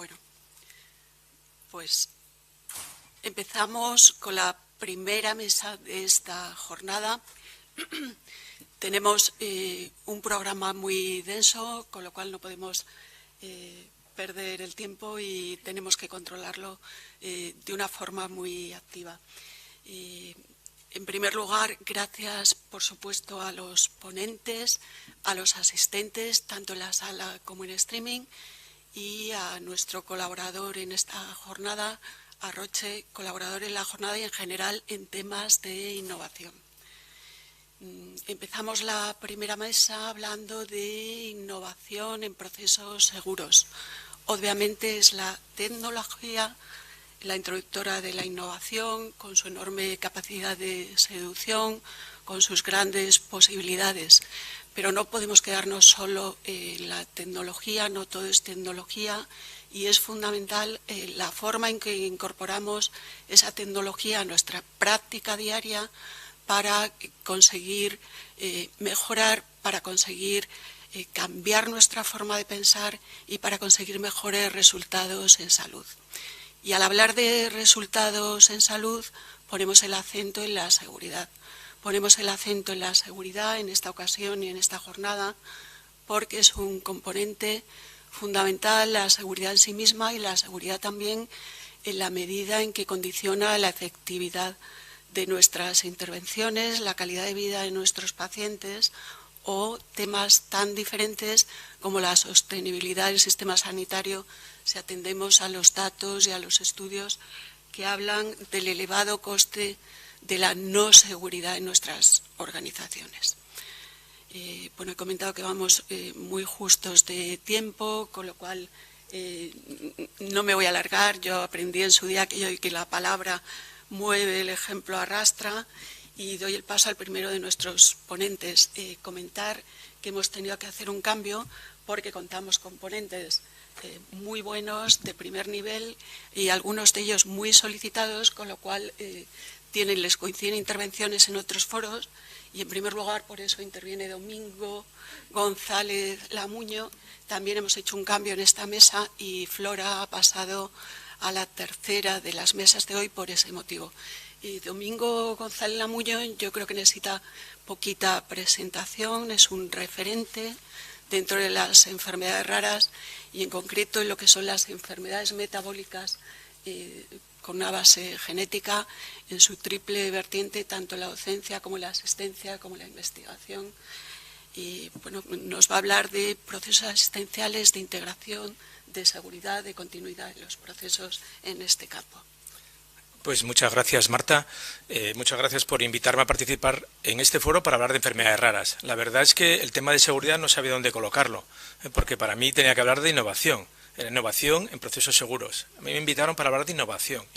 Bueno, pues empezamos con la primera mesa de esta jornada. Tenemos un programa muy denso, con lo cual no podemos perder el tiempo y tenemos que controlarlo de una forma muy activa. En primer lugar, gracias, por supuesto, a los ponentes, a los asistentes, tanto en la sala como en streaming, y a nuestro colaborador en esta jornada, a Roche, colaborador en la jornada y en general en temas de innovación. Empezamos la primera mesa hablando de innovación en procesos seguros. Obviamente es la tecnología la introductora de la innovación, con su enorme capacidad de seducción, con sus grandes posibilidades. Pero no podemos quedarnos solo en la tecnología, no todo es tecnología, y es fundamental la forma en que incorporamos esa tecnología a nuestra práctica diaria para conseguir mejorar, para conseguir cambiar nuestra forma de pensar y para conseguir mejores resultados en salud. Y al hablar de resultados en salud, ponemos el acento en la seguridad. Ponemos el acento en la seguridad en esta ocasión y en esta jornada, porque es un componente fundamental la seguridad en sí misma y la seguridad también en la medida en que condiciona la efectividad de nuestras intervenciones, la calidad de vida de nuestros pacientes o temas tan diferentes como la sostenibilidad del sistema sanitario si atendemos a los datos y a los estudios que hablan del elevado coste de la no seguridad en nuestras organizaciones. Bueno, he comentado que vamos muy justos de tiempo, con lo cual no me voy a alargar. Yo aprendí en su día que la palabra mueve, el ejemplo arrastra, y doy el paso al primero de nuestros ponentes. Comentar que hemos tenido que hacer un cambio porque contamos con ponentes muy buenos, de primer nivel, y algunos de ellos muy solicitados, con lo cual les coinciden intervenciones en otros foros, y en primer lugar por eso interviene Domingo González Lamuño. También hemos hecho un cambio en esta mesa y Flora ha pasado a la tercera de las mesas de hoy por ese motivo. Y Domingo González Lamuño yo creo que necesita poquita presentación, es un referente dentro de las enfermedades raras y en concreto en lo que son las enfermedades metabólicas con una base genética en su triple vertiente, tanto la docencia como la asistencia como la investigación. Y bueno, nos va a hablar de procesos asistenciales, de integración, de seguridad, de continuidad de los procesos en este campo. Pues muchas gracias, Marta. Muchas gracias por invitarme a participar en este foro para hablar de enfermedades raras. La verdad es que el tema de seguridad no sabía dónde colocarlo, porque para mí tenía que hablar de innovación. Innovación en procesos seguros. A mí me invitaron para hablar de innovación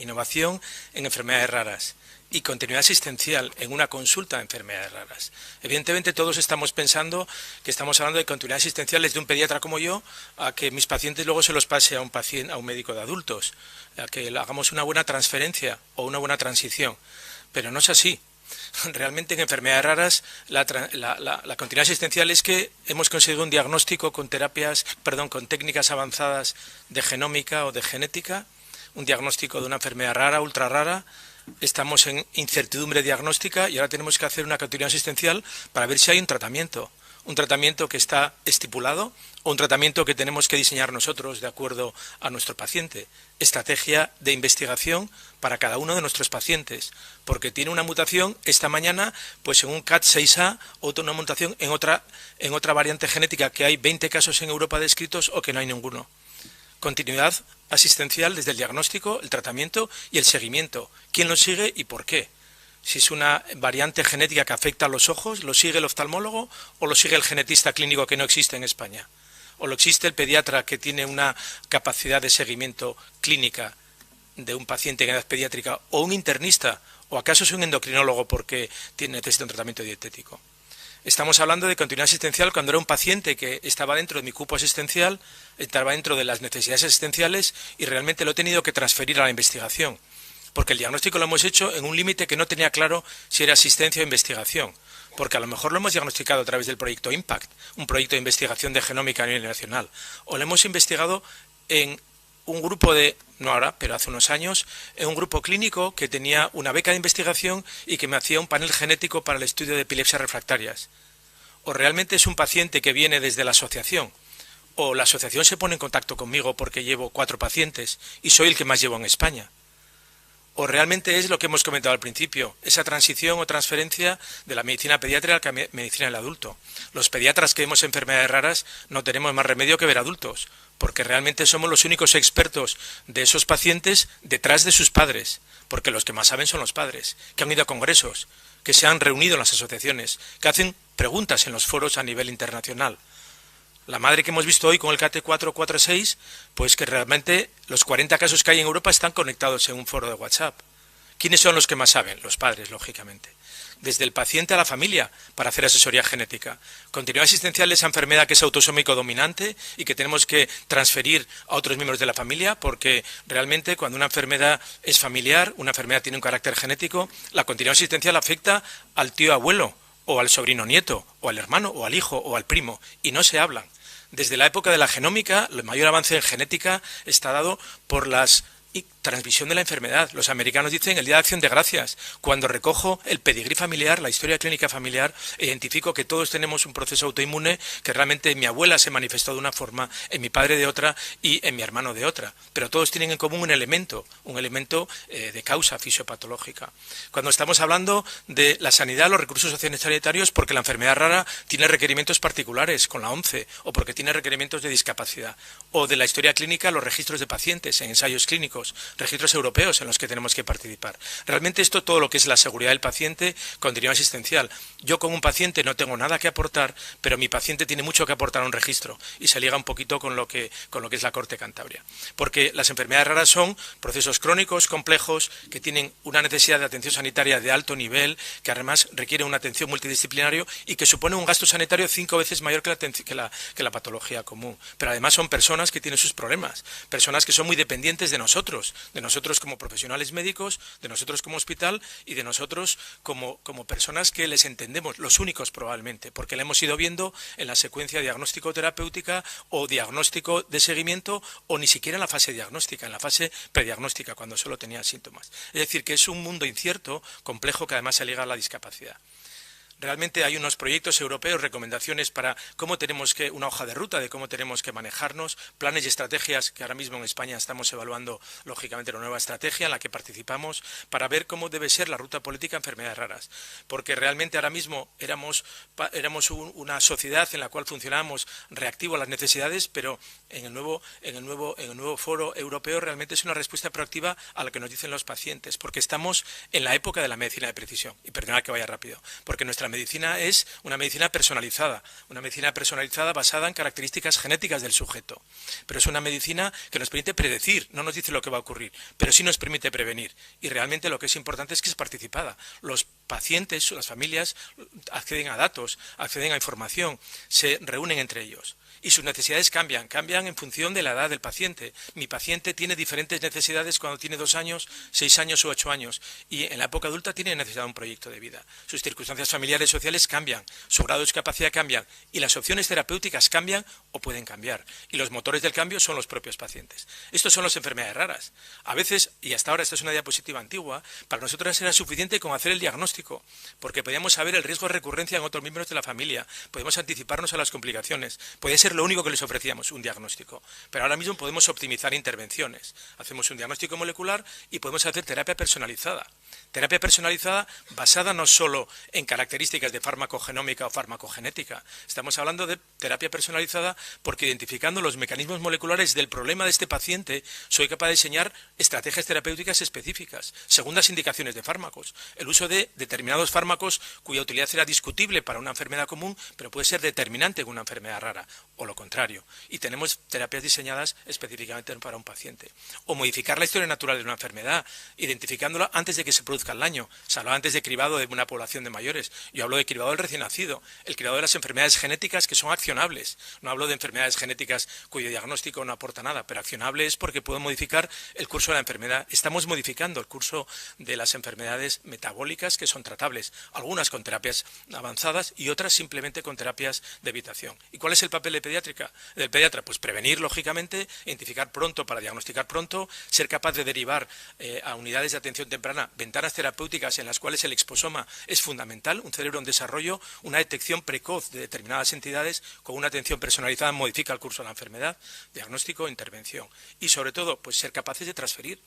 en enfermedades raras y continuidad asistencial en una consulta de enfermedades raras. Evidentemente todos estamos pensando que estamos hablando de continuidad asistencial desde un pediatra como yo a que mis pacientes luego se los pase a un médico de adultos, a que hagamos una buena transferencia o una buena transición, pero no es así. Realmente en enfermedades raras la continuidad asistencial es que hemos conseguido un diagnóstico con con técnicas avanzadas de genómica o de genética, un diagnóstico de una enfermedad rara, ultra rara. Estamos en incertidumbre diagnóstica y ahora tenemos que hacer una continuidad asistencial para ver si hay un tratamiento que está estipulado o un tratamiento que tenemos que diseñar nosotros de acuerdo a nuestro paciente. Estrategia de investigación para cada uno de nuestros pacientes, porque tiene una mutación esta mañana pues en un CAT6A, una mutación en otra variante genética que hay 20 casos en Europa descritos o que no hay ninguno. Continuidad asistencial desde el diagnóstico, el tratamiento y el seguimiento. ¿Quién lo sigue y por qué? Si es una variante genética que afecta a los ojos, ¿lo sigue el oftalmólogo o lo sigue el genetista clínico que no existe en España? ¿O lo existe el pediatra que tiene una capacidad de seguimiento clínica de un paciente en edad pediátrica? ¿O un internista? ¿O acaso es un endocrinólogo porque necesita un tratamiento dietético? Estamos hablando de continuidad asistencial cuando era un paciente que estaba dentro de mi cupo asistencial, estaba dentro de las necesidades asistenciales y realmente lo he tenido que transferir a la investigación. Porque el diagnóstico lo hemos hecho en un límite que no tenía claro si era asistencia o investigación. Porque a lo mejor lo hemos diagnosticado a través del proyecto IMPACT, un proyecto de investigación de genómica a nivel nacional. O lo hemos investigado en un grupo de, no ahora, pero hace unos años, un grupo clínico que tenía una beca de investigación y que me hacía un panel genético para el estudio de epilepsias refractarias. O realmente es un paciente que viene desde la asociación, o la asociación se pone en contacto conmigo porque llevo 4 pacientes y soy el que más llevo en España. O realmente es lo que hemos comentado al principio, esa transición o transferencia de la medicina pediátrica a la medicina del adulto. Los pediatras que vemos enfermedades raras no tenemos más remedio que ver adultos, porque realmente somos los únicos expertos de esos pacientes detrás de sus padres, porque los que más saben son los padres, que han ido a congresos, que se han reunido en las asociaciones, que hacen preguntas en los foros a nivel internacional. La madre que hemos visto hoy con el KT446, pues que realmente los 40 casos que hay en Europa están conectados en un foro de WhatsApp. ¿Quiénes son los que más saben? Los padres, lógicamente. Desde el paciente a la familia, para hacer asesoría genética. Continuidad asistencial de esa enfermedad que es autosómico dominante y que tenemos que transferir a otros miembros de la familia, porque realmente cuando una enfermedad es familiar, una enfermedad tiene un carácter genético, la continuidad asistencial afecta al tío abuelo, o al sobrino nieto, o al hermano, o al hijo, o al primo, y no se hablan. Desde la época de la genómica, el mayor avance en genética está dado por la transmisión de la enfermedad. Los americanos dicen el Día de Acción de Gracias. Cuando recojo el pedigrí familiar, la historia clínica familiar, identifico que todos tenemos un proceso autoinmune, que realmente en mi abuela se manifestó de una forma, en mi padre de otra y en mi hermano de otra. Pero todos tienen en común un elemento de causa fisiopatológica. Cuando estamos hablando de la sanidad, los recursos sociosanitarios, porque la enfermedad rara tiene requerimientos particulares con la OMCE, o porque tiene requerimientos de discapacidad, o de la historia clínica, los registros de pacientes en ensayos clínicos, registros europeos en los que tenemos que participar. Realmente esto, todo lo que es la seguridad del paciente, continuidad asistencial. Yo con un paciente no tengo nada que aportar, pero mi paciente tiene mucho que aportar a un registro y se liga un poquito con lo que es la Corte Cantabria. Porque las enfermedades raras son procesos crónicos, complejos, que tienen una necesidad de atención sanitaria de alto nivel, que además requiere una atención multidisciplinaria y que supone un gasto sanitario 5 veces mayor que la patología común. Pero además son personas que tienen sus problemas, personas que son muy dependientes de nosotros como profesionales médicos, de nosotros como hospital y de nosotros como personas que les entendemos, los únicos probablemente, porque la hemos ido viendo en la secuencia diagnóstico-terapéutica o diagnóstico de seguimiento o ni siquiera en la fase diagnóstica, en la fase prediagnóstica, cuando solo tenía síntomas. Es decir, que es un mundo incierto, complejo, que además se liga a la discapacidad. Realmente hay unos proyectos europeos, recomendaciones para cómo una hoja de ruta de cómo tenemos que manejarnos, planes y estrategias que ahora mismo en España estamos evaluando, lógicamente, una nueva estrategia en la que participamos para ver cómo debe ser la ruta política a enfermedades raras. Porque realmente ahora mismo éramos una sociedad en la cual funcionábamos reactivo a las necesidades, pero en el nuevo foro europeo realmente es una respuesta proactiva a lo que nos dicen los pacientes, porque estamos en la época de la medicina de precisión. Y perdonad que vaya rápido, porque nuestra medicina es una medicina personalizada basada en características genéticas del sujeto. Pero es una medicina que nos permite predecir, no nos dice lo que va a ocurrir, pero sí nos permite prevenir. Y realmente lo que es importante es que es participada. Los pacientes, las familias, acceden a datos, acceden a información, se reúnen entre ellos. Y sus necesidades cambian en función de la edad del paciente. Mi paciente tiene diferentes necesidades cuando tiene 2 años, 6 años o 8 años. Y en la época adulta tiene necesidad de un proyecto de vida. Sus circunstancias familiares y sociales cambian, su grado de discapacidad cambian. Y las opciones terapéuticas cambian o pueden cambiar. Y los motores del cambio son los propios pacientes. Estos son las enfermedades raras. A veces, y hasta ahora esta es una diapositiva antigua, para nosotros era suficiente con hacer el diagnóstico, porque podíamos saber el riesgo de recurrencia en otros miembros de la familia, podíamos anticiparnos a las complicaciones, podía ser lo único que les ofrecíamos, un diagnóstico. Pero ahora mismo podemos optimizar intervenciones. Hacemos un diagnóstico molecular y podemos hacer terapia personalizada. Terapia personalizada basada no solo en características de farmacogenómica o farmacogenética. Estamos hablando de terapia personalizada porque identificando los mecanismos moleculares del problema de este paciente, soy capaz de diseñar estrategias terapéuticas específicas, según las indicaciones de fármacos. El uso de determinados fármacos cuya utilidad será discutible para una enfermedad común, pero puede ser determinante en una enfermedad rara, o lo contrario. Y tenemos terapias diseñadas específicamente para un paciente. O modificar la historia natural de una enfermedad, identificándola antes de que se produzca al año. Se hablaba antes de cribado de una población de mayores. Yo hablo de cribado del recién nacido, el cribado de las enfermedades genéticas que son accionables. No hablo de enfermedades genéticas cuyo diagnóstico no aporta nada, pero accionable es porque puedo modificar el curso de la enfermedad. Estamos modificando el curso de las enfermedades metabólicas que son tratables, algunas con terapias avanzadas y otras simplemente con terapias de evitación. ¿Y cuál es el papel del pediatra? Pues prevenir, lógicamente, identificar pronto para diagnosticar pronto, ser capaz de derivar a unidades de atención temprana ventanas terapéuticas en las cuales el exposoma es fundamental, un cerebro en desarrollo, una detección precoz de determinadas entidades con una atención personalizada modifica el curso de la enfermedad, diagnóstico, intervención. Y sobre todo, pues ser capaces de transferir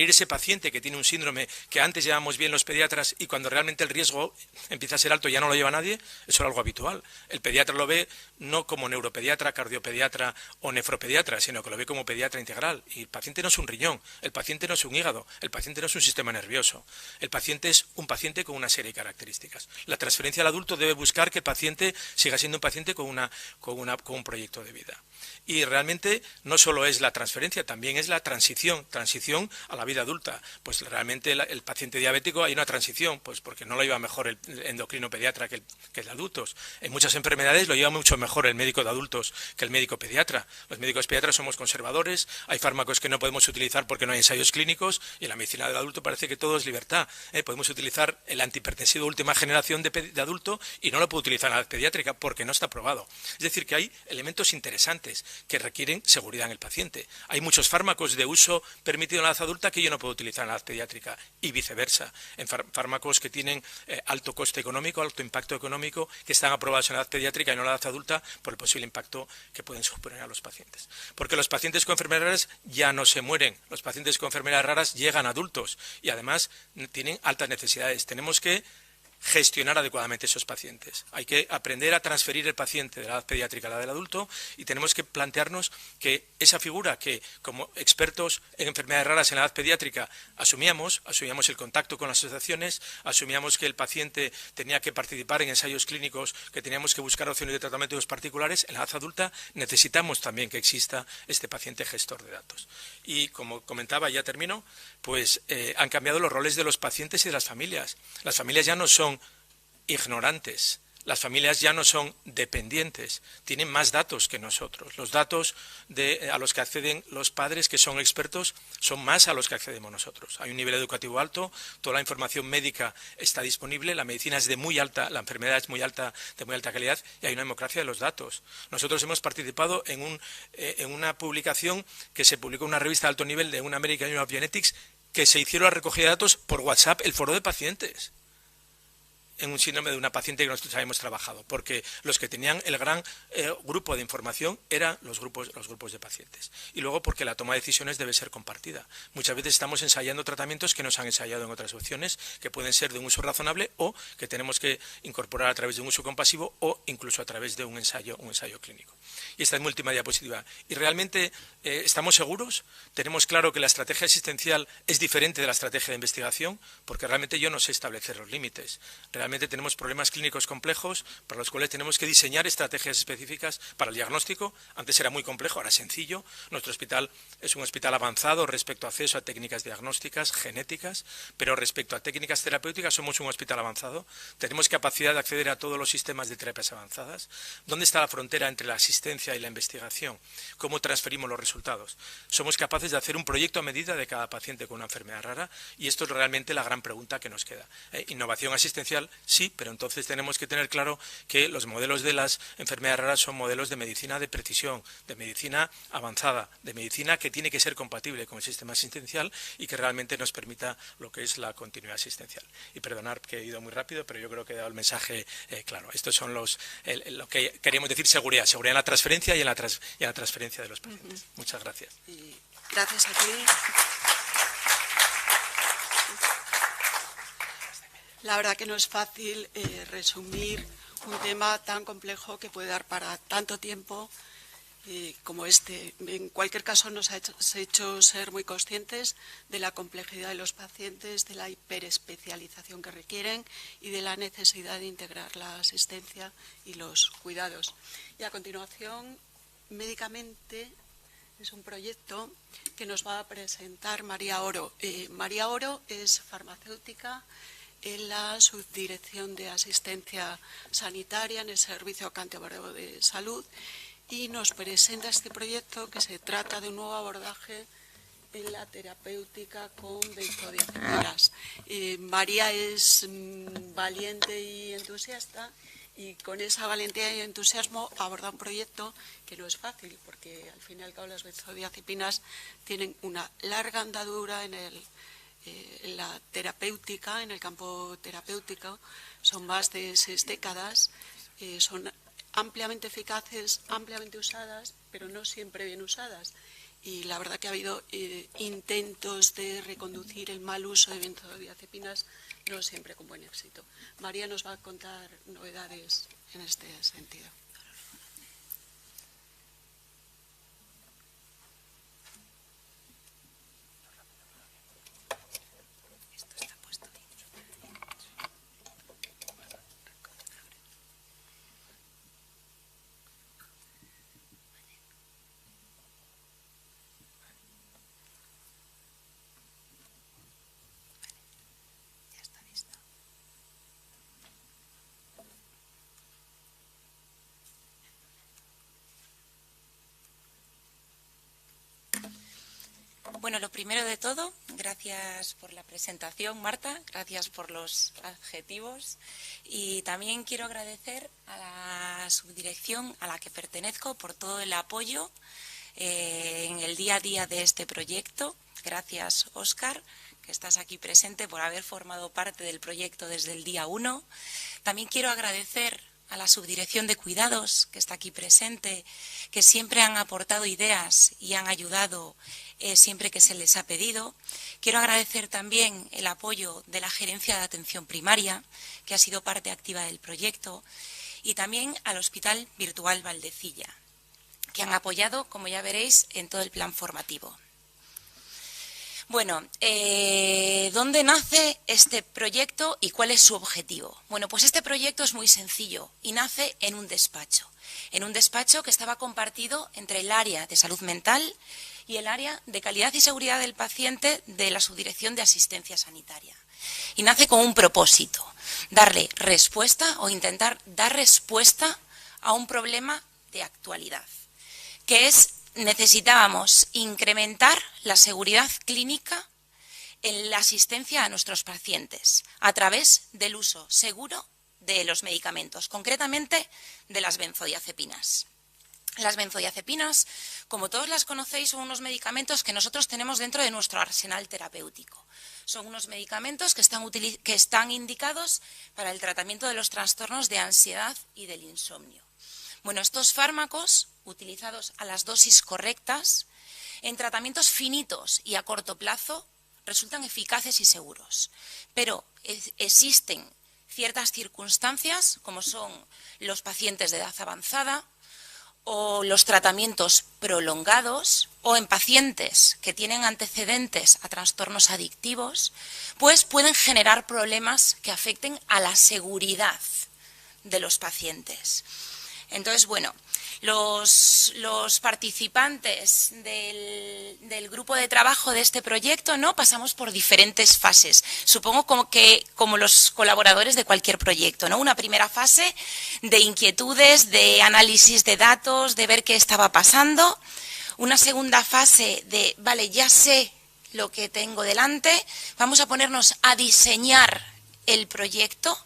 ese paciente que tiene un síndrome que antes llevamos bien los pediatras y cuando realmente el riesgo empieza a ser alto ya no lo lleva nadie, eso era algo habitual. El pediatra lo ve no como neuropediatra, cardiopediatra o nefropediatra, sino que lo ve como pediatra integral. Y el paciente no es un riñón, el paciente no es un hígado, el paciente no es un sistema nervioso. El paciente es un paciente con una serie de características. La transferencia al adulto debe buscar que el paciente siga siendo un paciente con un proyecto de vida. Y realmente no solo es la transferencia, también es la transición a la vida adulta. Pues realmente el paciente diabético hay una transición, pues porque no lo lleva mejor el endocrino pediatra que el de adultos. En muchas enfermedades lo lleva mucho mejor el médico de adultos que el médico pediatra. Los médicos pediatras somos conservadores, hay fármacos que no podemos utilizar porque no hay ensayos clínicos y en la medicina del adulto parece que todo es libertad. Podemos utilizar el antihipertensivo de última generación de adulto y no lo puedo utilizar en la edad pediátrica porque no está probado. Es decir, que hay elementos interesantes que requieren seguridad en el paciente. Hay muchos fármacos de uso permitido en la edad adulta que yo no puedo utilizar en la edad pediátrica y viceversa. En fármacos que tienen alto coste económico, alto impacto económico, que están aprobados en la edad pediátrica y no en la edad adulta por el posible impacto que pueden suponer a los pacientes. Porque los pacientes con enfermedades raras ya no se mueren. Los pacientes con enfermedades raras llegan adultos y además tienen altas necesidades. Tenemos que gestionar adecuadamente esos pacientes. Hay que aprender a transferir el paciente de la edad pediátrica a la del adulto y tenemos que plantearnos que esa figura que como expertos en enfermedades raras en la edad pediátrica asumíamos el contacto con las asociaciones, asumíamos que el paciente tenía que participar en ensayos clínicos, que teníamos que buscar opciones de tratamientos particulares, en la edad adulta necesitamos también que exista este paciente gestor de datos. Y como comentaba, ya termino, pues han cambiado los roles de los pacientes y de las familias. Las familias ya no son ignorantes, las familias ya no son dependientes, tienen más datos que nosotros. Los datos a los que acceden los padres que son expertos son más a los que accedemos nosotros. Hay un nivel educativo alto, toda la información médica está disponible, la medicina es de muy alta, la enfermedad es muy alta, de muy alta calidad y hay una democracia de los datos. Nosotros hemos participado en una publicación que se publicó en una revista de alto nivel de una American Journal of Genetics que se hicieron la recogida de datos por WhatsApp, el foro de pacientes, en un síndrome de una paciente que nosotros habíamos trabajado, porque los que tenían el gran grupo de información eran los grupos de pacientes. Y luego porque la toma de decisiones debe ser compartida. Muchas veces estamos ensayando tratamientos que no se han ensayado en otras opciones, que pueden ser de un uso razonable o que tenemos que incorporar a través de un uso compasivo o incluso a través de un ensayo clínico. Y esta es mi última diapositiva. Y realmente estamos seguros, tenemos claro que la estrategia asistencial es diferente de la estrategia de investigación, porque realmente yo no sé establecer los límites. Realmente tenemos problemas clínicos complejos para los cuales tenemos que diseñar estrategias específicas para el diagnóstico. Antes era muy complejo, ahora es sencillo. Nuestro hospital es un hospital avanzado respecto a acceso a técnicas diagnósticas, genéticas, pero respecto a técnicas terapéuticas somos un hospital avanzado. Tenemos capacidad de acceder a todos los sistemas de terapias avanzadas. ¿Dónde está la frontera entre la asistencia y la investigación? ¿Cómo transferimos los resultados? Somos capaces de hacer un proyecto a medida de cada paciente con una enfermedad rara y esto es realmente la gran pregunta que nos queda. Innovación asistencial, sí, pero entonces tenemos que tener claro que los modelos de las enfermedades raras son modelos de medicina de precisión, de medicina avanzada, de medicina que tiene que ser compatible con el sistema asistencial y que realmente nos permita lo que es la continuidad asistencial. Y perdonad que he ido muy rápido, pero yo creo que he dado el mensaje claro. Estos son lo que queríamos decir: seguridad en la transferencia y en la transferencia de los pacientes. Muchas gracias. Gracias a ti. La verdad que no es fácil resumir un tema tan complejo que puede dar para tanto tiempo como este. En cualquier caso nos ha hecho ser muy conscientes de la complejidad de los pacientes, de la hiperespecialización que requieren y de la necesidad de integrar la asistencia y los cuidados. Y a continuación, médicamente, Es un proyecto que nos va a presentar María Oro. María Oro es farmacéutica en la Subdirección de Asistencia Sanitaria en el Servicio Cántabro de Salud y nos presenta este proyecto que se trata de un nuevo abordaje en la terapéutica con benzodiazepinas. María es valiente y entusiasta y con esa valentía y entusiasmo aborda un proyecto que no es fácil porque al fin y al cabo las benzodiazepinas tienen una larga andadura en la terapéutica, en el campo terapéutico, son más de 6 décadas, son ampliamente eficaces, ampliamente usadas, pero no siempre bien usadas. Y la verdad que ha habido intentos de reconducir el mal uso de benzodiazepinas, no siempre con buen éxito. María nos va a contar novedades en este sentido. Bueno, lo primero de todo, gracias por la presentación, Marta, gracias por los adjetivos y también quiero agradecer a la subdirección a la que pertenezco por todo el apoyo en el día a día de este proyecto. Gracias, Óscar, que estás aquí presente por haber formado parte del proyecto desde el día 1. También quiero agradecer a la Subdirección de Cuidados, que está aquí presente, que siempre han aportado ideas y han ayudado siempre que se les ha pedido. Quiero agradecer también el apoyo de la Gerencia de Atención Primaria, que ha sido parte activa del proyecto, y también al Hospital Virtual Valdecilla, que han apoyado, como ya veréis, en todo el plan formativo. Bueno, ¿dónde nace este proyecto y cuál es su objetivo? Bueno, pues este proyecto es muy sencillo y nace en un despacho que estaba compartido entre el área de salud mental y el área de calidad y seguridad del paciente de la Subdirección de Asistencia Sanitaria. Y nace con un propósito, darle respuesta o intentar dar respuesta a un problema de actualidad, que es necesitábamos incrementar la seguridad clínica en la asistencia a nuestros pacientes a través del uso seguro de los medicamentos, concretamente de las benzodiazepinas. Las benzodiazepinas, como todos las conocéis, son unos medicamentos que nosotros tenemos dentro de nuestro arsenal terapéutico. Son unos medicamentos que están indicados para el tratamiento de los trastornos de ansiedad y del insomnio. Bueno, estos fármacos, utilizados a las dosis correctas, en tratamientos finitos y a corto plazo, resultan eficaces y seguros. Pero existen ciertas circunstancias, como son los pacientes de edad avanzada, o los tratamientos prolongados, o en pacientes que tienen antecedentes a trastornos adictivos, pues pueden generar problemas que afecten a la seguridad de los pacientes. Entonces, bueno, los participantes del grupo de trabajo de este proyecto, ¿no?, pasamos por diferentes fases, supongo como los colaboradores de cualquier proyecto, ¿no? Una primera fase de inquietudes, de análisis de datos, de ver qué estaba pasando. Una segunda fase de, vale, ya sé lo que tengo delante, vamos a ponernos a diseñar el proyecto.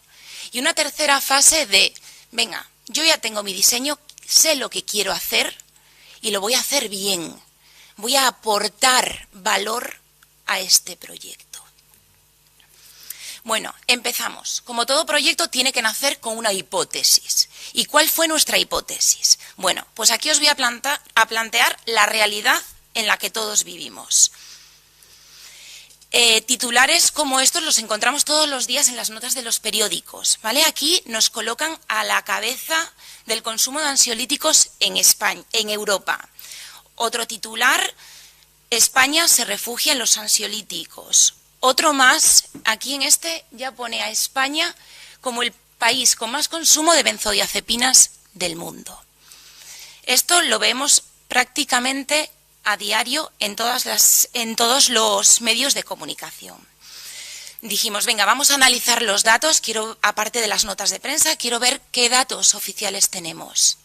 Y una tercera fase de, venga, yo ya tengo mi diseño, sé lo que quiero hacer y lo voy a hacer bien. Voy a aportar valor a este proyecto. Bueno, empezamos. Como todo proyecto tiene que nacer con una hipótesis. ¿Y cuál fue nuestra hipótesis? Bueno, pues aquí os voy a plantear la realidad en la que todos vivimos. Titulares como estos los encontramos todos los días en las notas de los periódicos, ¿vale? Aquí nos colocan a la cabeza del consumo de ansiolíticos en España, en Europa. Otro titular, España se refugia en los ansiolíticos. Otro más, aquí en este ya pone a España como el país con más consumo de benzodiazepinas del mundo. Esto lo vemos prácticamente a diario en todos los medios de comunicación. Dijimos, venga, vamos a analizar los datos, aparte de las notas de prensa, quiero ver qué datos oficiales tenemos.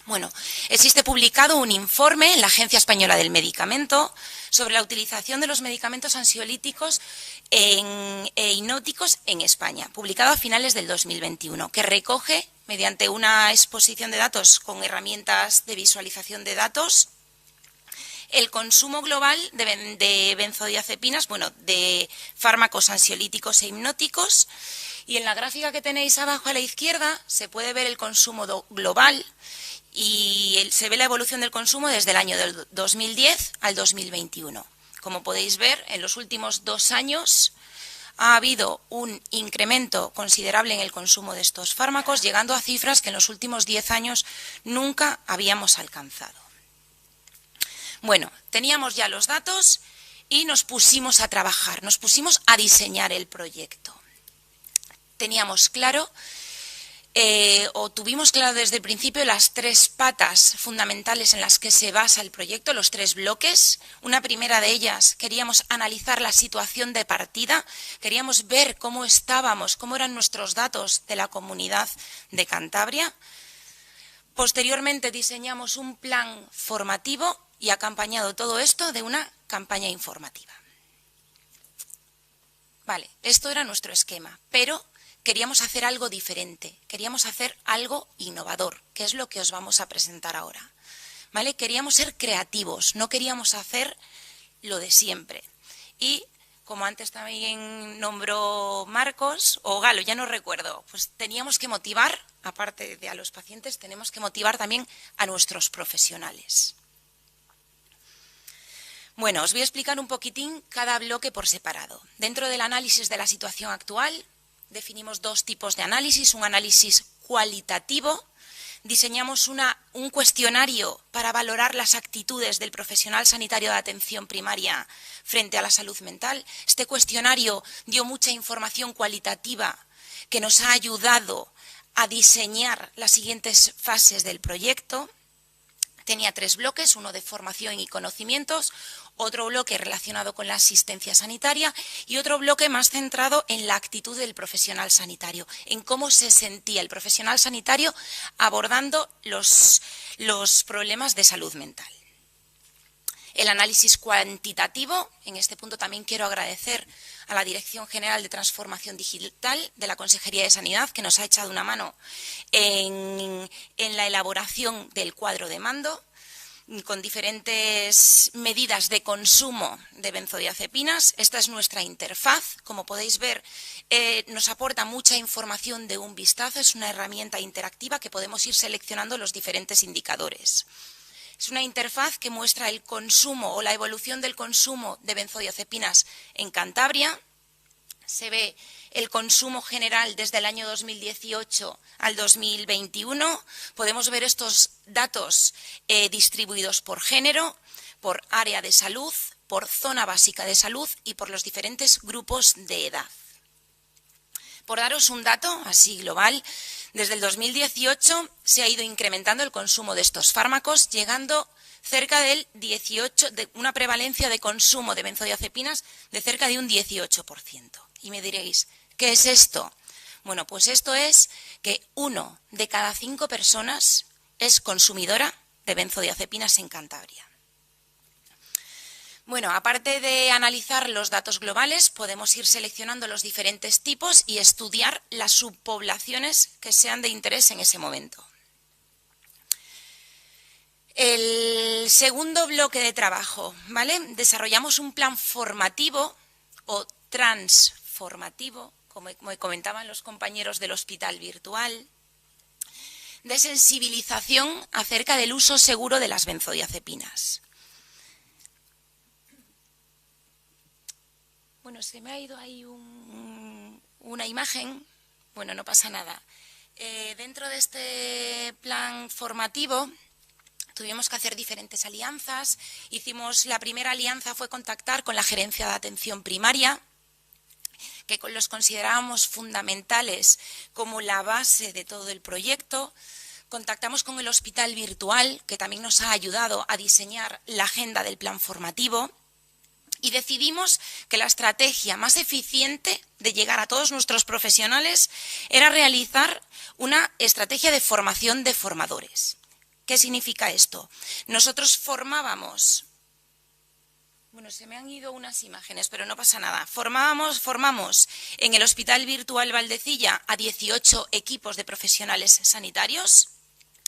Bueno, existe publicado un informe en la Agencia Española del Medicamento sobre la utilización de los medicamentos ansiolíticos e hipnóticos en España, publicado a finales del 2021, que recoge, mediante una exposición de datos con herramientas de visualización de datos, el consumo global de benzodiazepinas, bueno, de fármacos ansiolíticos e hipnóticos. Y en la gráfica que tenéis abajo a la izquierda se puede ver el consumo global y se ve la evolución del consumo desde el año del 2010 al 2021. Como podéis ver, en los últimos 2 años ha habido un incremento considerable en el consumo de estos fármacos, llegando a cifras que en los últimos 10 años nunca habíamos alcanzado. Bueno, teníamos ya los datos y nos pusimos a trabajar, nos pusimos a diseñar el proyecto. Teníamos claro, tuvimos claro desde el principio las 3 patas fundamentales en las que se basa el proyecto, los 3 bloques. Una primera de ellas, queríamos analizar la situación de partida, queríamos ver cómo estábamos, cómo eran nuestros datos de la Comunidad de Cantabria. Posteriormente diseñamos un plan formativo y acompañado todo esto de una campaña informativa. Vale, esto era nuestro esquema, pero queríamos hacer algo diferente, queríamos hacer algo innovador, que es lo que os vamos a presentar ahora. ¿Vale? Queríamos ser creativos, no queríamos hacer lo de siempre. Y, como antes también nombró Marcos, o Galo, ya no recuerdo, pues teníamos que motivar, aparte de a los pacientes, tenemos que motivar también a nuestros profesionales. Bueno, os voy a explicar un poquitín cada bloque por separado. Dentro del análisis de la situación actual, definimos 2 tipos de análisis. Un análisis cualitativo. Diseñamos un cuestionario para valorar las actitudes del profesional sanitario de atención primaria frente a la salud mental. Este cuestionario dio mucha información cualitativa que nos ha ayudado a diseñar las siguientes fases del proyecto. Tenía 3 bloques, uno de formación y conocimientos, otro bloque relacionado con la asistencia sanitaria y otro bloque más centrado en la actitud del profesional sanitario, en cómo se sentía el profesional sanitario abordando los problemas de salud mental. El análisis cuantitativo, en este punto también quiero agradecer a la Dirección General de Transformación Digital de la Consejería de Sanidad, que nos ha echado una mano en la elaboración del cuadro de mando, con diferentes medidas de consumo de benzodiazepinas. Esta es nuestra interfaz. Como podéis ver, nos aporta mucha información de un vistazo. Es una herramienta interactiva que podemos ir seleccionando los diferentes indicadores. Es una interfaz que muestra el consumo o la evolución del consumo de benzodiazepinas en Cantabria. Se ve el consumo general desde el año 2018 al 2021. Podemos ver estos datos distribuidos por género, por área de salud, por zona básica de salud y por los diferentes grupos de edad. Por daros un dato así global, desde el 2018 se ha ido incrementando el consumo de estos fármacos, llegando cerca del 18, de una prevalencia de consumo de benzodiazepinas de cerca de un 18%. Y me diréis, ¿qué es esto? Bueno, pues esto es que 1 de cada 5 personas es consumidora de benzodiazepinas en Cantabria. Bueno, aparte de analizar los datos globales, podemos ir seleccionando los diferentes tipos y estudiar las subpoblaciones que sean de interés en ese momento. El segundo bloque de trabajo, ¿vale? Desarrollamos un plan formativo o transformativo, como comentaban los compañeros del hospital virtual, de sensibilización acerca del uso seguro de las benzodiazepinas. Bueno, se me ha ido ahí una imagen. Bueno, no pasa nada. Dentro de este plan formativo tuvimos que hacer diferentes alianzas. La primera alianza fue contactar con la Gerencia de Atención Primaria, que los considerábamos fundamentales como la base de todo el proyecto. Contactamos con el Hospital Virtual, que también nos ha ayudado a diseñar la agenda del plan formativo, y decidimos que la estrategia más eficiente de llegar a todos nuestros profesionales era realizar una estrategia de formación de formadores. ¿Qué significa esto? Nosotros formábamos... Bueno, se me han ido unas imágenes, pero no pasa nada. Formamos en el Hospital Virtual Valdecilla a 18 equipos de profesionales sanitarios,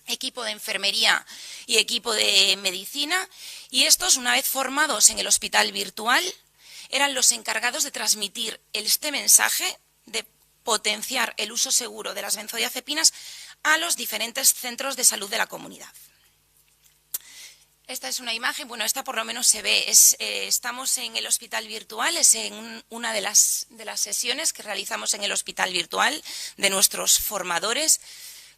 equipo de enfermería y equipo de medicina, y estos, una vez formados en el Hospital Virtual, eran los encargados de transmitir este mensaje de potenciar el uso seguro de las benzodiazepinas a los diferentes centros de salud de la comunidad. Esta es una imagen, bueno, esta por lo menos se ve, estamos en el Hospital Virtual, es en una de las sesiones que realizamos en el Hospital Virtual de nuestros formadores.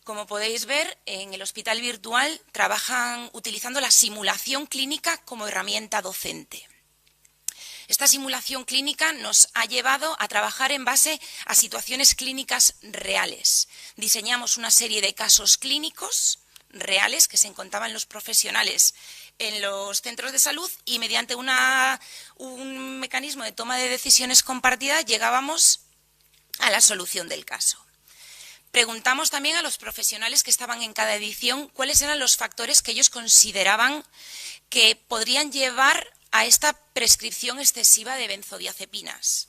Como podéis ver, en el Hospital Virtual trabajan utilizando la simulación clínica como herramienta docente. Esta simulación clínica nos ha llevado a trabajar en base a situaciones clínicas reales. Diseñamos una serie de casos clínicos reales que se encontraban los profesionales en los centros de salud y mediante un mecanismo de toma de decisiones compartida llegábamos a la solución del caso. Preguntamos también a los profesionales que estaban en cada edición cuáles eran los factores que ellos consideraban que podrían llevar a esta prescripción excesiva de benzodiazepinas.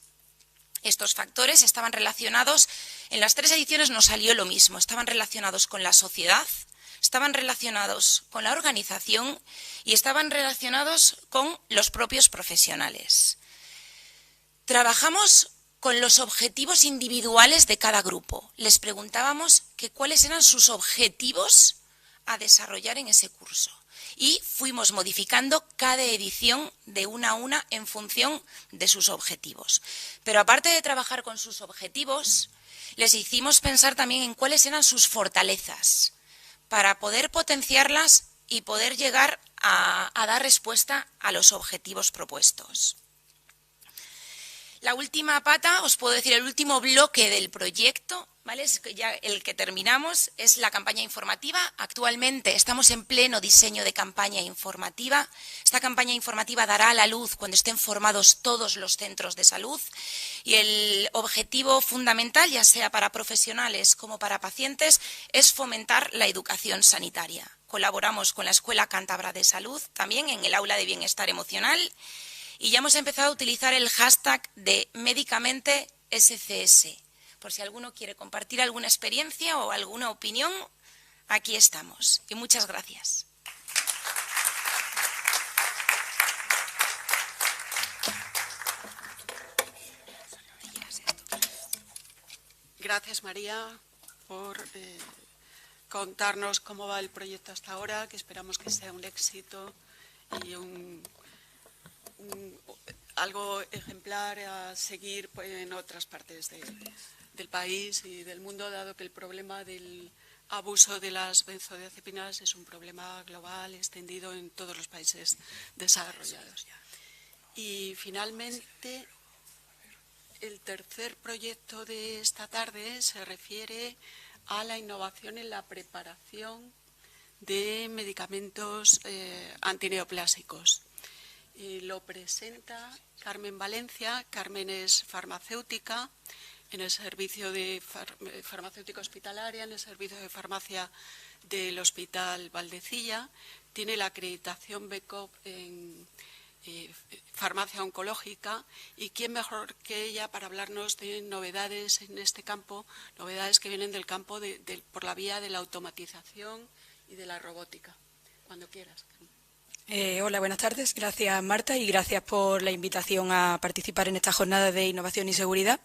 Estos factores estaban relacionados, en las 3 ediciones nos salió lo mismo, estaban relacionados con la sociedad, estaban relacionados con la organización y estaban relacionados con los propios profesionales. Trabajamos con los objetivos individuales de cada grupo. Les preguntábamos cuáles eran sus objetivos a desarrollar en ese curso. Y fuimos modificando cada edición de una a una en función de sus objetivos. Pero aparte de trabajar con sus objetivos, les hicimos pensar también en cuáles eran sus fortalezas, para poder potenciarlas y poder llegar a dar respuesta a los objetivos propuestos. La última pata, os puedo decir, el último bloque del proyecto, ¿vale? Es ya el que terminamos, es la campaña informativa. Actualmente estamos en pleno diseño de campaña informativa. Esta campaña informativa dará a la luz cuando estén formados todos los centros de salud y el objetivo fundamental, ya sea para profesionales como para pacientes, es fomentar la educación sanitaria. Colaboramos con la Escuela Cántabra de Salud, también en el aula de bienestar emocional, y ya hemos empezado a utilizar el hashtag de Médicamente SCS. Por si alguno quiere compartir alguna experiencia o alguna opinión, aquí estamos. Y muchas gracias. Gracias, María, por contarnos cómo va el proyecto hasta ahora, que esperamos que sea un éxito y algo ejemplar a seguir en otras partes del país y del mundo, dado que el problema del abuso de las benzodiazepinas es un problema global, extendido en todos los países desarrollados. Y finalmente, el tercer proyecto de esta tarde se refiere a la innovación en la preparación de medicamentos antineoplásicos. Lo presenta Carmen Valencia. Carmen es farmacéutica en el servicio de farmacéutica hospitalaria, en el servicio de farmacia del Hospital Valdecilla. Tiene la acreditación BCOP en farmacia oncológica, y quién mejor que ella para hablarnos de novedades en este campo, novedades que vienen del campo por la vía de la automatización y de la robótica. Cuando quieras. Hola, buenas tardes. Gracias, Marta, y gracias por la invitación a participar en esta jornada de innovación y seguridad.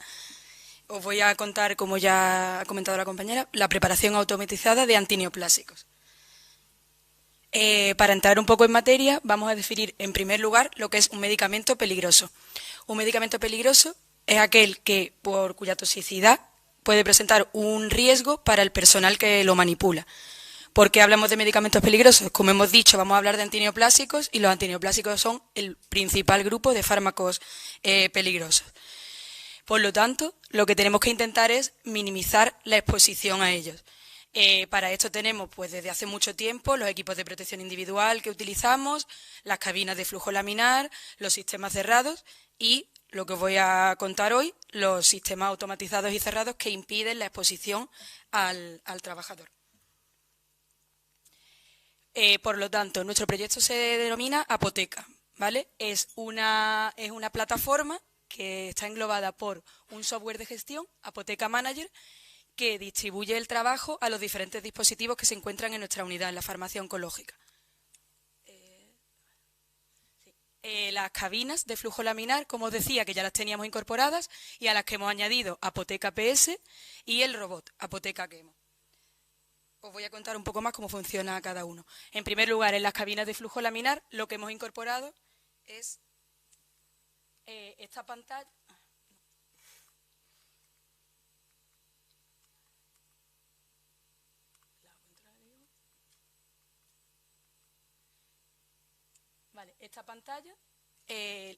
Os voy a contar, como ya ha comentado la compañera, la preparación automatizada de antineoplásicos. Para entrar un poco en materia, vamos a definir en primer lugar lo que es un medicamento peligroso. Un medicamento peligroso es aquel por cuya toxicidad puede presentar un riesgo para el personal que lo manipula. ¿Por qué hablamos de medicamentos peligrosos? Como hemos dicho, vamos a hablar de antineoplásicos, y los antineoplásicos son el principal grupo de fármacos peligrosos. Por lo tanto, lo que tenemos que intentar es minimizar la exposición a ellos. Para esto tenemos pues desde hace mucho tiempo los equipos de protección individual que utilizamos, las cabinas de flujo laminar, los sistemas cerrados y, lo que os voy a contar hoy, los sistemas automatizados y cerrados que impiden la exposición al trabajador. Por lo tanto, nuestro proyecto se denomina Apoteca, ¿vale? Es una plataforma que está englobada por un software de gestión, Apoteca Manager, que distribuye el trabajo a los diferentes dispositivos que se encuentran en nuestra unidad, en la farmacia oncológica. Las cabinas de flujo laminar, como os decía, que ya las teníamos incorporadas y a las que hemos añadido Apoteca PS y el robot Apoteca Quemo. Os voy a contar un poco más cómo funciona cada uno. En primer lugar, en las cabinas de flujo laminar, lo que hemos incorporado es esta pantalla. Vale, esta pantalla,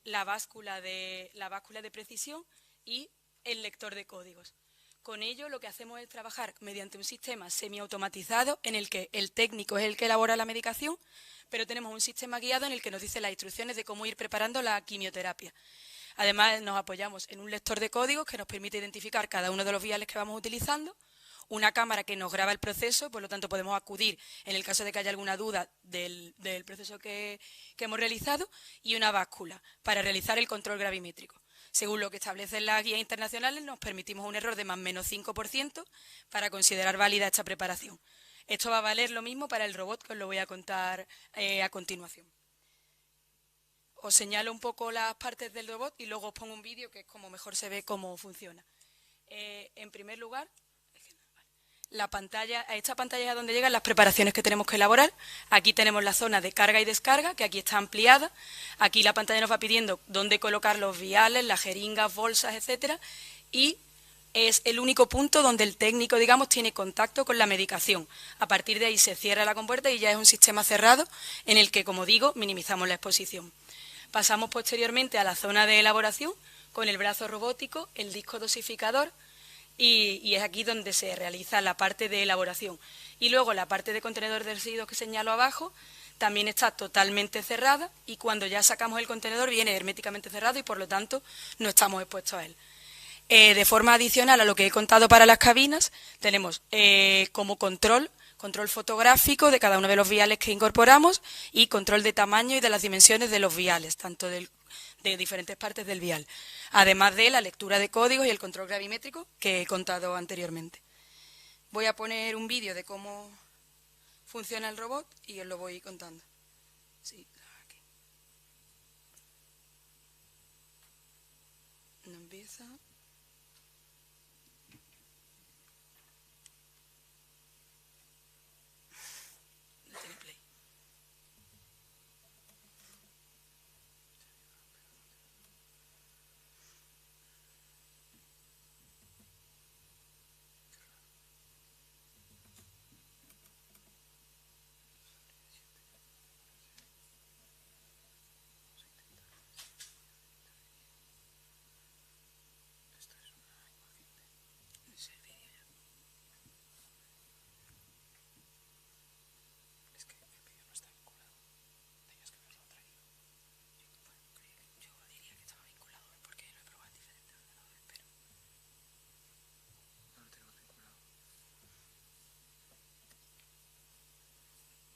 la báscula de precisión y el lector de códigos. Con ello lo que hacemos es trabajar mediante un sistema semiautomatizado en el que el técnico es el que elabora la medicación, pero tenemos un sistema guiado en el que nos dice las instrucciones de cómo ir preparando la quimioterapia. Además, nos apoyamos en un lector de códigos que nos permite identificar cada uno de los viales que vamos utilizando, una cámara que nos graba el proceso, por lo tanto podemos acudir en el caso de que haya alguna duda del proceso que hemos realizado, y una báscula para realizar el control gravimétrico. Según lo que establecen las guías internacionales, nos permitimos un error de más o menos 5% para considerar válida esta preparación. Esto va a valer lo mismo para el robot, que os lo voy a contar a continuación. Os señalo un poco las partes del robot y luego os pongo un vídeo que es como mejor se ve cómo funciona. En primer lugar, esta pantalla es a donde llegan las preparaciones que tenemos que elaborar. Aquí tenemos la zona de carga y descarga, que aquí está ampliada. Aquí la pantalla nos va pidiendo dónde colocar los viales, las jeringas, bolsas, etcétera. Y es el único punto donde el técnico, digamos, tiene contacto con la medicación. A partir de ahí se cierra la compuerta y ya es un sistema cerrado en el que, como digo, minimizamos la exposición. Pasamos posteriormente a la zona de elaboración con el brazo robótico, el disco dosificador, y es aquí donde se realiza la parte de elaboración. Y luego la parte de contenedor de residuos que señalo abajo también está totalmente cerrada y cuando ya sacamos el contenedor viene herméticamente cerrado y por lo tanto no estamos expuestos a él. De forma adicional a lo que he contado para las cabinas, tenemos como control fotográfico de cada uno de los viales que incorporamos y control de tamaño y de las dimensiones de los viales, tanto de diferentes partes del vial, además de la lectura de códigos y el control gravimétrico que he contado anteriormente. Voy a poner un vídeo de cómo funciona el robot y os lo voy contando. Sí, aquí. No empieza.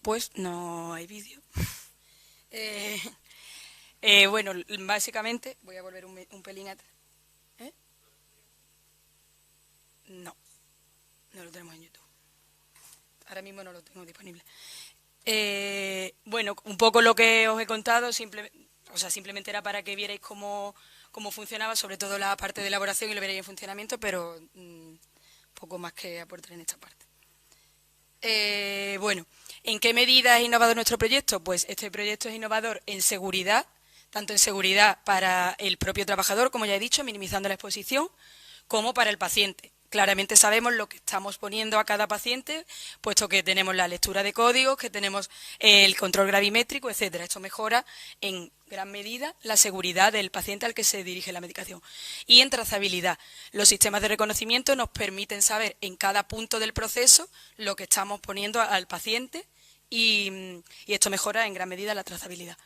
Pues no hay vídeo. Bueno, básicamente, voy a volver un pelín atrás. No lo tenemos en YouTube. Ahora mismo no lo tengo disponible. Bueno, un poco lo que os he contado, simplemente era para que vierais cómo funcionaba, sobre todo la parte de elaboración y lo veréis en funcionamiento, pero poco más que aportar en esta parte. Bueno, ¿en qué medida es innovador nuestro proyecto? Pues este proyecto es innovador en seguridad, tanto en seguridad para el propio trabajador, como ya he dicho, minimizando la exposición, como para el paciente, claramente sabemos lo que estamos poniendo a cada paciente, puesto que tenemos la lectura de códigos, que tenemos el control gravimétrico, etcétera. Esto mejora en gran medida la seguridad del paciente al que se dirige la medicación. Y en trazabilidad, los sistemas de reconocimiento nos permiten saber en cada punto del proceso lo que estamos poniendo al paciente y esto mejora en gran medida la trazabilidad.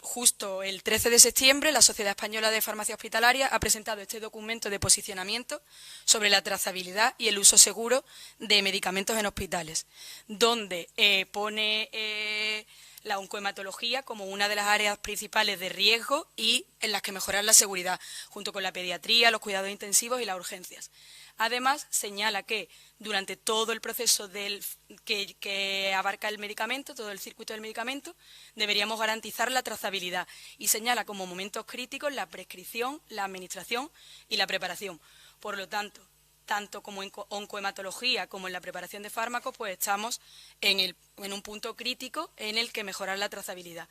Justo el 13 de septiembre, la Sociedad Española de Farmacia Hospitalaria ha presentado este documento de posicionamiento sobre la trazabilidad y el uso seguro de medicamentos en hospitales, donde pone la oncohematología como una de las áreas principales de riesgo y en las que mejorar la seguridad, junto con la pediatría, los cuidados intensivos y las urgencias. Además, señala que durante todo el proceso que abarca el medicamento, todo el circuito del medicamento, deberíamos garantizar la trazabilidad y señala como momentos críticos la prescripción, la administración y la preparación. Por lo tanto, tanto como en oncohematología como en la preparación de fármacos, pues estamos en un punto crítico en el que mejorar la trazabilidad.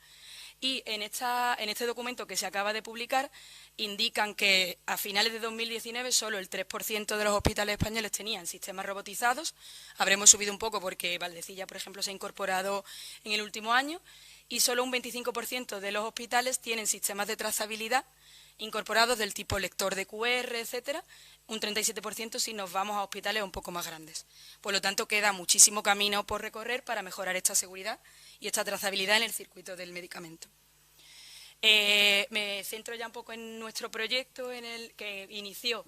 Y en este documento que se acaba de publicar indican que a finales de 2019 solo el 3% de los hospitales españoles tenían sistemas robotizados. Habremos subido un poco porque Valdecilla, por ejemplo, se ha incorporado en el último año y solo un 25% de los hospitales tienen sistemas de trazabilidad incorporados del tipo lector de QR, etcétera, un 37% si nos vamos a hospitales un poco más grandes. Por lo tanto, queda muchísimo camino por recorrer para mejorar esta seguridad y esta trazabilidad en el circuito del medicamento. Me centro ya un poco en nuestro proyecto, que inició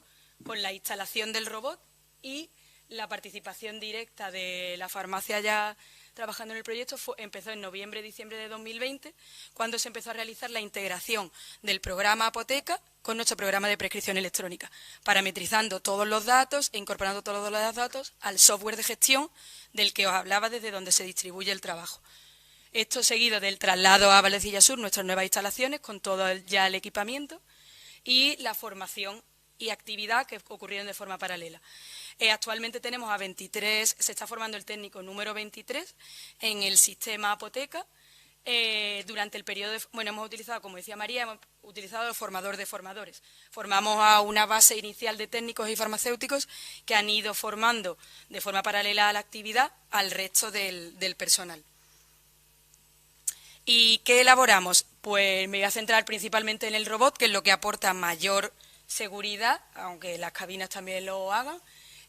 con la instalación del robot y la participación directa de la farmacia ya trabajando en el proyecto. Empezó en noviembre-diciembre de 2020, cuando se empezó a realizar la integración del programa Apoteca con nuestro programa de prescripción electrónica, parametrizando todos los datos e incorporando todos los datos al software de gestión del que os hablaba, desde donde se distribuye el trabajo. Esto seguido del traslado a Valdecilla Sur, nuestras nuevas instalaciones, con todo ya el equipamiento, y la formación y actividad que ocurrieron de forma paralela. Actualmente tenemos a 23, se está formando el técnico número 23 en el sistema Apoteca. Durante el periodo, hemos utilizado, como decía María, hemos utilizado el formador de formadores. Formamos a una base inicial de técnicos y farmacéuticos que han ido formando de forma paralela a la actividad al resto del personal. ¿Y qué elaboramos? Pues me voy a centrar principalmente en el robot, que es lo que aporta mayor seguridad, aunque las cabinas también lo hagan.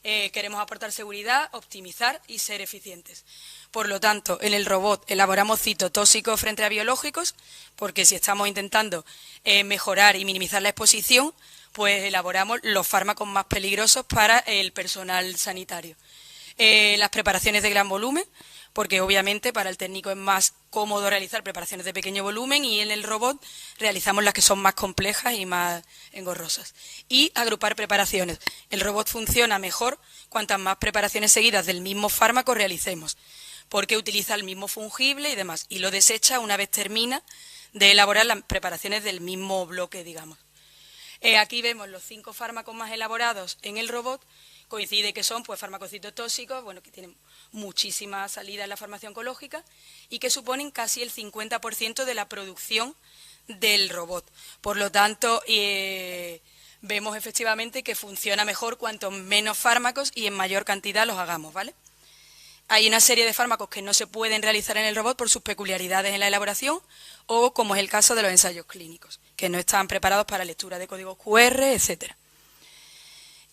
Queremos aportar seguridad, optimizar y ser eficientes. Por lo tanto, en el robot elaboramos citotóxicos frente a biológicos, porque si estamos intentando mejorar y minimizar la exposición, pues elaboramos los fármacos más peligrosos para el personal sanitario. Las preparaciones de gran volumen, porque obviamente para el técnico es más cómodo realizar preparaciones de pequeño volumen y en el robot realizamos las que son más complejas y más engorrosas. Y agrupar preparaciones. El robot funciona mejor cuantas más preparaciones seguidas del mismo fármaco realicemos, porque utiliza el mismo fungible y demás, y lo desecha una vez termina de elaborar las preparaciones del mismo bloque, digamos. Aquí vemos los 5 fármacos más elaborados en el robot. Coincide que son fármacos citotóxicos, que tienen muchísima salida en la farmacia oncológica y que suponen casi el 50% de la producción del robot. Por lo tanto, vemos efectivamente que funciona mejor cuanto menos fármacos y en mayor cantidad los hagamos, ¿vale? Hay una serie de fármacos que no se pueden realizar en el robot por sus peculiaridades en la elaboración o, como es el caso de los ensayos clínicos, que no están preparados para lectura de códigos QR, etcétera.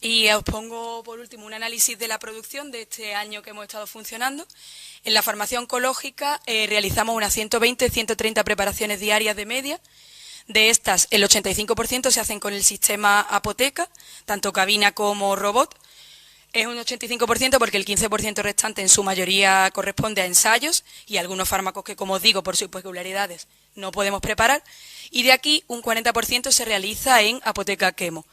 Y os pongo, por último, un análisis de la producción de este año que hemos estado funcionando. En la farmacia oncológica realizamos unas 120-130 preparaciones diarias de media. De estas, el 85% se hacen con el sistema Apoteca, tanto cabina como robot. Es un 85% porque el 15% restante en su mayoría corresponde a ensayos y algunos fármacos que, como os digo, por sus peculiaridades no podemos preparar. Y de aquí un 40% se realiza en Apoteca Quemo.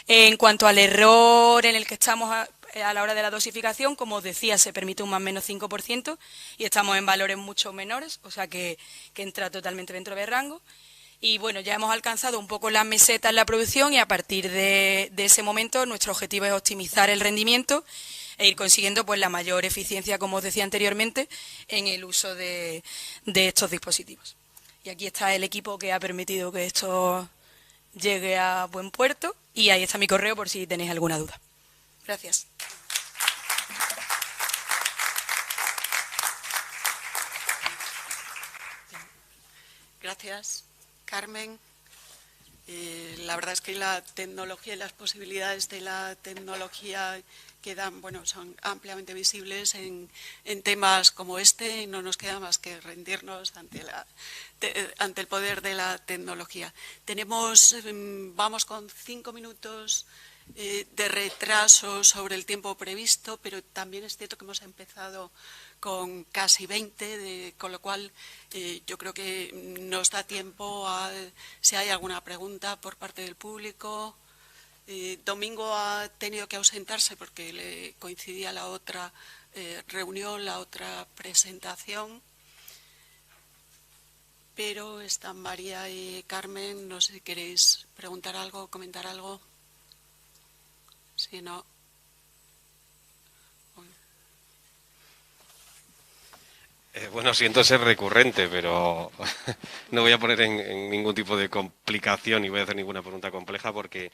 En cuanto al error en el que estamos a la hora de la dosificación, como os decía, se permite un más o menos 5% y estamos en valores mucho menores, o sea que entra totalmente dentro del rango. Y bueno, ya hemos alcanzado un poco las mesetas en la producción y a partir de ese momento nuestro objetivo es optimizar el rendimiento e ir consiguiendo la mayor eficiencia, como os decía anteriormente, en el uso de estos dispositivos. Y aquí está el equipo que ha permitido que esto llegue a buen puerto y ahí está mi correo por si tenéis alguna duda. Gracias. Gracias, Carmen. La verdad es que la tecnología y las posibilidades de la tecnología quedan, bueno, son ampliamente visibles en temas como este, y no nos queda más que rendirnos ante el poder de la tecnología. Vamos con 5 minutos de retraso sobre el tiempo previsto, pero también es cierto que hemos empezado con casi 20, con lo cual yo creo que nos da tiempo a si hay alguna pregunta por parte del público. Domingo ha tenido que ausentarse porque le coincidía la otra reunión, la otra presentación. Pero están María y Carmen, no sé si queréis preguntar algo, comentar algo. Si no... Bueno, siento ser recurrente, pero no voy a poner en ningún tipo de complicación ni voy a hacer ninguna pregunta compleja porque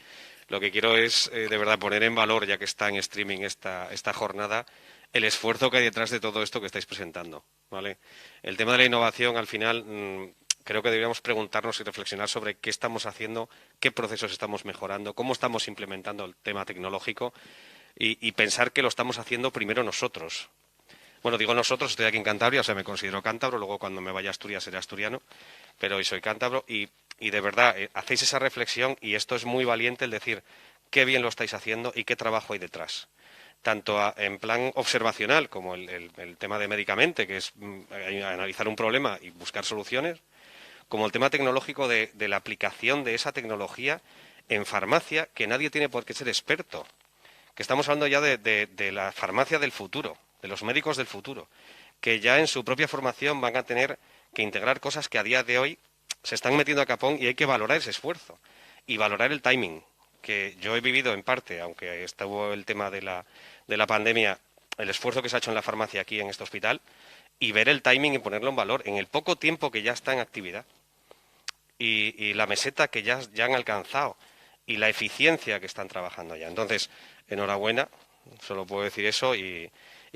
lo que quiero es de verdad poner en valor, ya que está en streaming esta jornada, el esfuerzo que hay detrás de todo esto que estáis presentando, ¿vale? El tema de la innovación, al final, creo que deberíamos preguntarnos y reflexionar sobre qué estamos haciendo, qué procesos estamos mejorando, cómo estamos implementando el tema tecnológico y pensar que lo estamos haciendo primero nosotros. Bueno, digo nosotros, estoy aquí en Cantabria, o sea, me considero cántabro, luego cuando me vaya a Asturias seré asturiano, pero hoy soy cántabro y de verdad hacéis esa reflexión y esto es muy valiente el decir qué bien lo estáis haciendo y qué trabajo hay detrás. Tanto en plan observacional como el tema de Medicamente, que es analizar un problema y buscar soluciones, como el tema tecnológico de la aplicación de esa tecnología en farmacia, que nadie tiene por qué ser experto, que estamos hablando ya de la farmacia del futuro, de los médicos del futuro, que ya en su propia formación van a tener que integrar cosas que a día de hoy se están metiendo a capón y hay que valorar ese esfuerzo y valorar el timing, que yo he vivido en parte, aunque estuvo el tema de la pandemia, el esfuerzo que se ha hecho en la farmacia aquí en este hospital y ver el timing y ponerlo en valor en el poco tiempo que ya está en actividad y la meseta que ya han alcanzado y la eficiencia que están trabajando ya. Entonces, enhorabuena, solo puedo decir eso y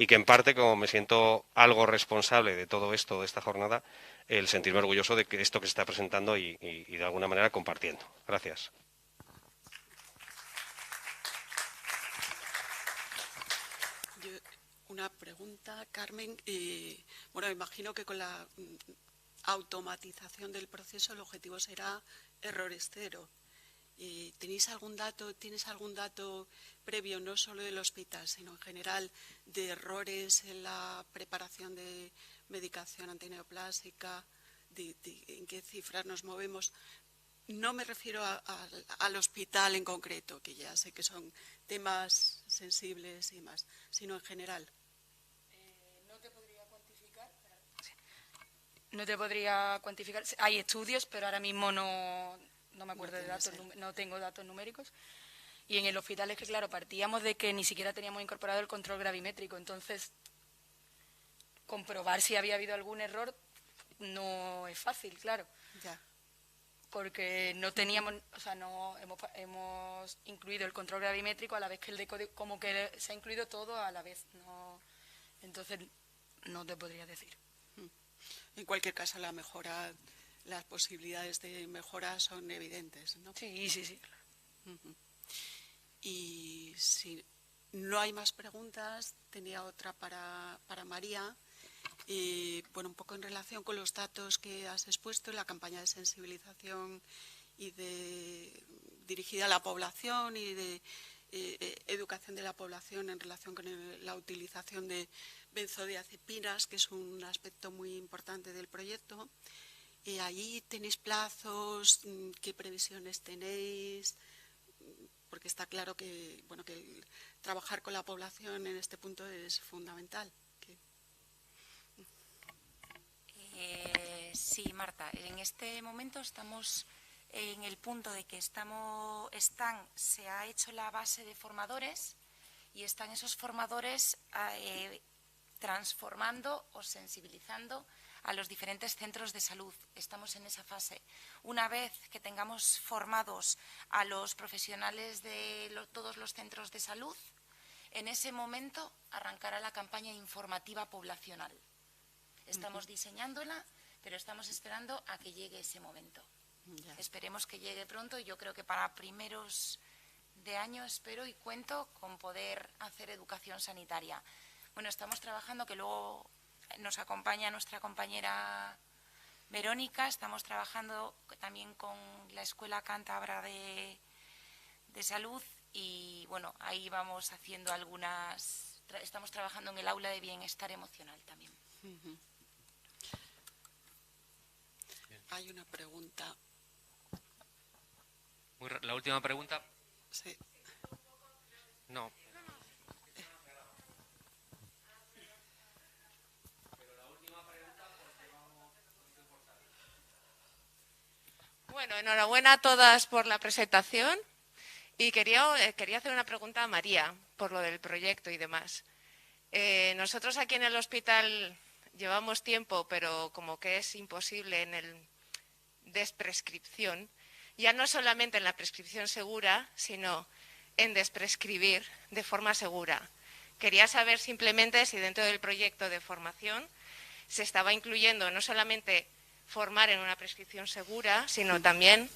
que en parte, como me siento algo responsable de todo esto, de esta jornada, el sentirme orgulloso de que esto que se está presentando y de alguna manera compartiendo. Gracias. Una pregunta, Carmen. Bueno, imagino que con la automatización del proceso el objetivo será errores cero. ¿Tienes algún dato previo, no solo del hospital, sino en general, de errores en la preparación de medicación antineoplásica? ¿En qué cifras nos movemos? No me refiero al hospital en concreto, que ya sé que son temas sensibles y más, sino en general. No te podría cuantificar. No te podría cuantificar. Hay estudios, pero ahora mismo no me acuerdo de datos, no tengo datos numéricos. Y en el hospital es que, claro, partíamos de que ni siquiera teníamos incorporado el control gravimétrico. Entonces, comprobar si había habido algún error no es fácil, claro. Ya. Porque no teníamos, o sea, no hemos incluido el control gravimétrico a la vez que el decodico, como que se ha incluido todo a la vez. No, entonces, no te podría decir. En cualquier caso, las posibilidades de mejora son evidentes, ¿no? Sí. Y si no hay más preguntas, tenía otra para María. Bueno, un poco en relación con los datos que has expuesto en la campaña de sensibilización y dirigida a la población y de educación de la población en relación con la utilización de benzodiazepinas, que es un aspecto muy importante del proyecto. ¿Allí tenéis plazos? ¿Qué previsiones tenéis? Porque está claro que, bueno, que trabajar con la población en este punto es fundamental. Sí, Marta, en este momento estamos en el punto de que se ha hecho la base de formadores y están esos formadores transformando o sensibilizando a los diferentes centros de salud. Estamos en esa fase. Una vez que tengamos formados a los profesionales de todos los centros de salud, en ese momento arrancará la campaña informativa poblacional. Estamos diseñándola, pero estamos esperando a que llegue ese momento. Esperemos que llegue pronto y yo creo que para primeros de año espero y cuento con poder hacer educación sanitaria. Bueno, estamos trabajando, que luego nos acompaña nuestra compañera Verónica, estamos trabajando también con la Escuela Cántabra de Salud y bueno, ahí vamos haciendo estamos trabajando en el aula de bienestar emocional también. Hay una pregunta. La última pregunta. Sí. No. Bueno, enhorabuena a todas por la presentación y quería hacer una pregunta a María por lo del proyecto y demás. Nosotros aquí en el hospital llevamos tiempo, pero como que es imposible en el desprescripción, ya no solamente en la prescripción segura, sino en desprescribir de forma segura. Quería saber simplemente si dentro del proyecto de formación se estaba incluyendo no solamente formar en una prescripción segura, sino también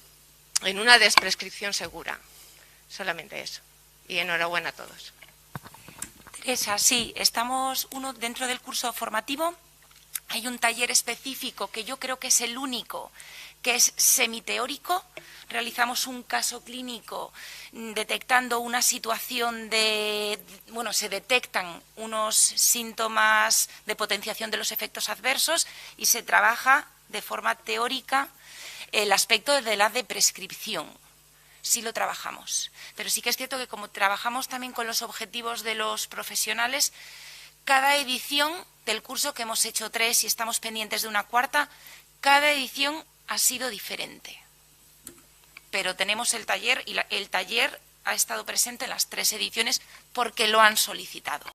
en una desprescripción segura. Solamente eso. Y enhorabuena a todos. Teresa, sí, estamos dentro del curso formativo. Hay un taller específico que yo creo que es el único, que es semiteórico. Realizamos un caso clínico detectando una situación se detectan unos síntomas de potenciación de los efectos adversos y se trabaja de forma teórica el aspecto de la prescripción. Sí lo trabajamos, pero sí que es cierto que como trabajamos también con los objetivos de los profesionales, cada edición del curso, que hemos hecho 3 y estamos pendientes de una 4ª, cada edición ha sido diferente. Pero tenemos el taller y el taller ha estado presente en las 3 ediciones porque lo han solicitado.